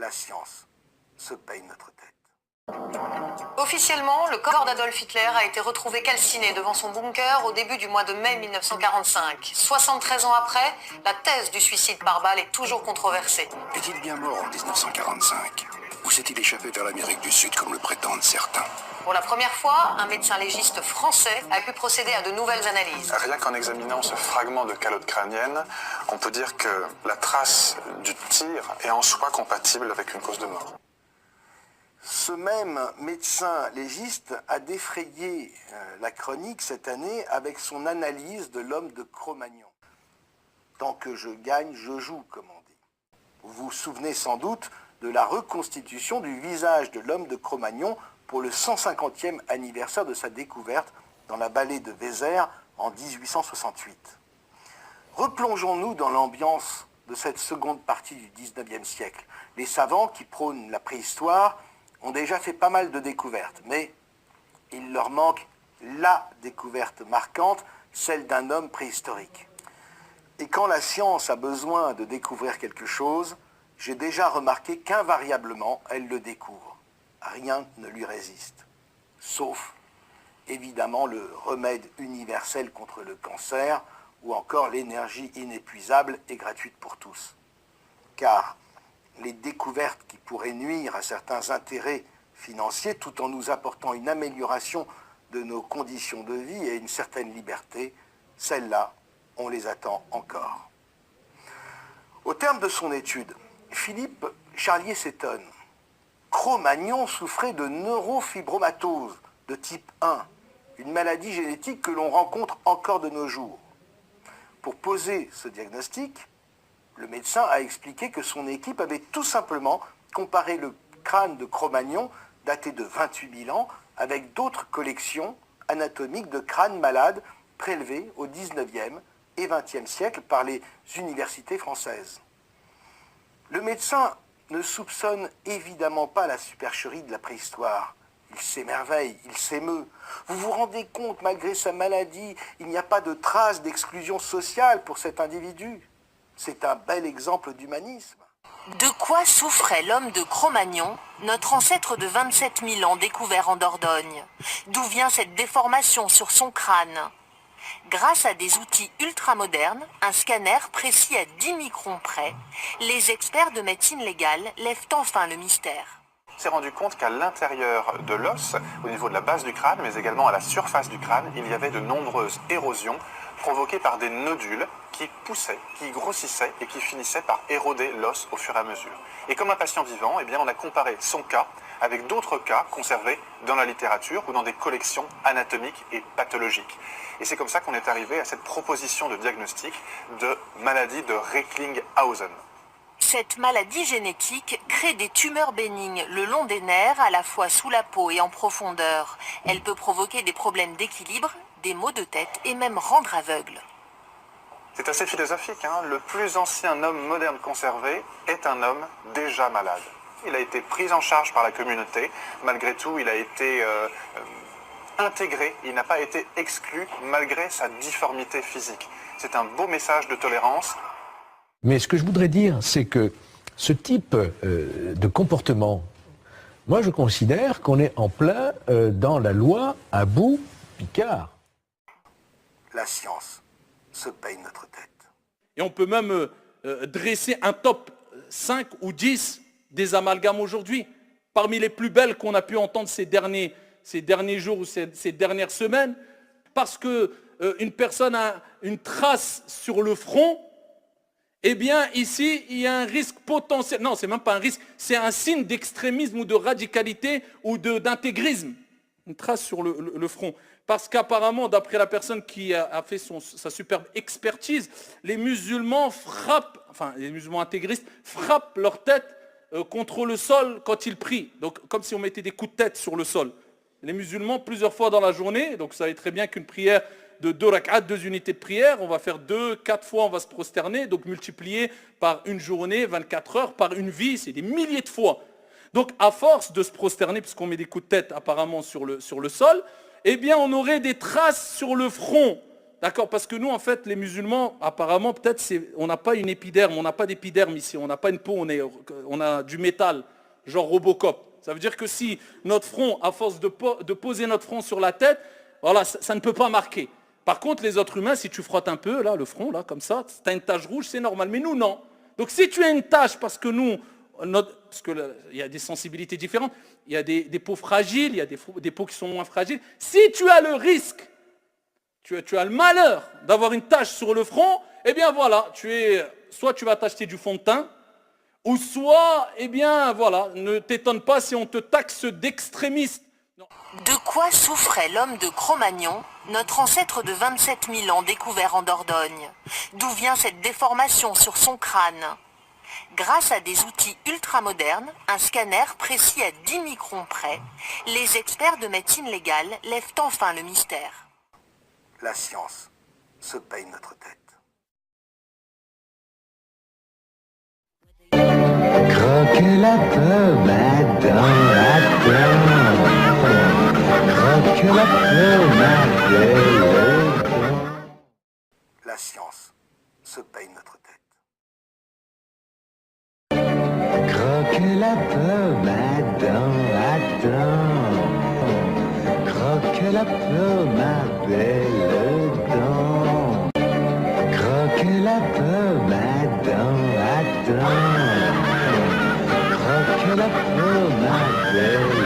La science se paye notre tête. Officiellement, le corps d'Adolf Hitler a été retrouvé calciné devant son bunker au début du mois de mai 1945. 73 ans après, la thèse du suicide par balle est toujours controversée. Est-il bien mort en 1945 ou s'est-il échappé vers l'Amérique du Sud comme le prétendent certains? Pour la première fois, un médecin légiste français a pu procéder à de nouvelles analyses. Rien qu'en examinant ce fragment de calotte crânienne, on peut dire que la trace du tir est en soi compatible avec une cause de mort. Ce même médecin légiste a défrayé la chronique cette année avec son analyse de l'homme de Cro-Magnon. Tant que je gagne, je joue, comme on dit. Vous vous souvenez sans doute de la reconstitution du visage de l'homme de Cro-Magnon pour le 150e anniversaire de sa découverte dans la vallée de Vézère en 1868. Replongeons-nous dans l'ambiance de cette seconde partie du 19e siècle. Les savants qui prônent la préhistoire ont déjà fait pas mal de découvertes, mais il leur manque la découverte marquante, celle d'un homme préhistorique. Et quand la science a besoin de découvrir quelque chose, j'ai déjà remarqué qu'invariablement, elle le découvre. Rien ne lui résiste. Sauf, évidemment, le remède universel contre le cancer ou encore l'énergie inépuisable et gratuite pour tous. Car les découvertes qui pourraient nuire à certains intérêts financiers tout en nous apportant une amélioration de nos conditions de vie et une certaine liberté, celles-là, on les attend encore. Au terme de son étude, Philippe Charlier s'étonne. Cro-Magnon souffrait de neurofibromatose de type 1, une maladie génétique que l'on rencontre encore de nos jours. Pour poser ce diagnostic, le médecin a expliqué que son équipe avait tout simplement comparé le crâne de Cro-Magnon, daté de 28 000 ans, avec d'autres collections anatomiques de crânes malades prélevés au 19e et 20e siècle par les universités françaises. Le médecin ne soupçonne évidemment pas la supercherie de la préhistoire. Il s'émerveille, il s'émeut. Vous vous rendez compte, malgré sa maladie, il n'y a pas de trace d'exclusion sociale pour cet individu. C'est un bel exemple d'humanisme. De quoi souffrait l'homme de Cro-Magnon, notre ancêtre de 27 000 ans découvert en Dordogne? D'où vient cette déformation sur son crâne? Grâce à des outils ultramodernes, un scanner précis à 10 microns près, les experts de médecine légale lèvent enfin le mystère. On s'est rendu compte qu'à l'intérieur de l'os, au niveau de la base du crâne, mais également à la surface du crâne, il y avait de nombreuses érosions provoquées par des nodules qui poussaient, qui grossissaient et qui finissaient par éroder l'os au fur et à mesure. Et comme un patient vivant, eh bien, on a comparé son cas avec d'autres cas conservés dans la littérature ou dans des collections anatomiques et pathologiques. Et c'est comme ça qu'on est arrivé à cette proposition de diagnostic de maladie de Recklinghausen. Cette maladie génétique crée des tumeurs bénignes le long des nerfs, à la fois sous la peau et en profondeur. Elle peut provoquer des problèmes d'équilibre, des maux de tête et même rendre aveugle. C'est assez philosophique, hein. Le plus ancien homme moderne conservé est un homme déjà malade. Il a été pris en charge par la communauté. Malgré tout, il a été intégré. Il n'a pas été exclu malgré sa difformité physique. C'est un beau message de tolérance. Mais ce que je voudrais dire, c'est que ce type de comportement, moi je considère qu'on est en plein dans la loi Abou-Picard. La science se paye notre tête. Et on peut même dresser un top 5 ou 10 des amalgames aujourd'hui. Parmi les plus belles qu'on a pu entendre ces derniers jours ou ces dernières semaines, parce qu'une personne a une trace sur le front, eh bien ici il y a un risque potentiel, non c'est même pas un risque, c'est un signe d'extrémisme ou de radicalité ou d'intégrisme, une trace sur le front. Parce qu'apparemment, d'après la personne qui a fait sa superbe expertise, les musulmans intégristes frappent leur tête contre le sol quand ils prient. Donc comme si on mettait des coups de tête sur le sol. Les musulmans, plusieurs fois dans la journée, donc vous savez très bien qu'une prière de 2 rak'at, 2 unités de prière, on va faire 4 fois, on va se prosterner, donc multiplié par une journée, 24 heures, par une vie, c'est des milliers de fois. Donc à force de se prosterner, puisqu'on met des coups de tête apparemment sur le sol, eh bien on aurait des traces sur le front D'accord, parce que nous, en fait, les musulmans, apparemment, peut-être, on n'a pas une épiderme, on n'a pas d'épiderme ici, on n'a pas une peau, on a du métal, genre Robocop. Ça veut dire que si notre front, à force de poser notre front sur la tête, voilà, ça ne peut pas marquer. Par contre, les autres humains, si tu frottes un peu, là, le front, là, comme ça, tu as une tache rouge, c'est normal. Mais nous, non. Donc, si tu as une tache, parce que nous, parce qu'il y a des sensibilités différentes, il y a des peaux fragiles, il y a des peaux qui sont moins fragiles. Si tu as le risque, tu as le malheur d'avoir une tache sur le front, eh bien voilà, soit tu vas t'acheter du fond de teint, ou soit, eh bien voilà, ne t'étonne pas si on te taxe d'extrémiste. De quoi souffrait l'homme de Cro-Magnon, notre ancêtre de 27 000 ans découvert en Dordogne? D'où vient cette déformation sur son crâne? Grâce à des outils ultramodernes, un scanner précis à 10 microns près, les experts de médecine légale lèvent enfin le mystère. La science se paye notre tête. Croque la pommade dans la dent. Croque la pommade dans. La science se paye notre tête. Croque la pommade dans la dent. Croque la pommade dedans. Croque la pommade dans la dent. Croque la pommade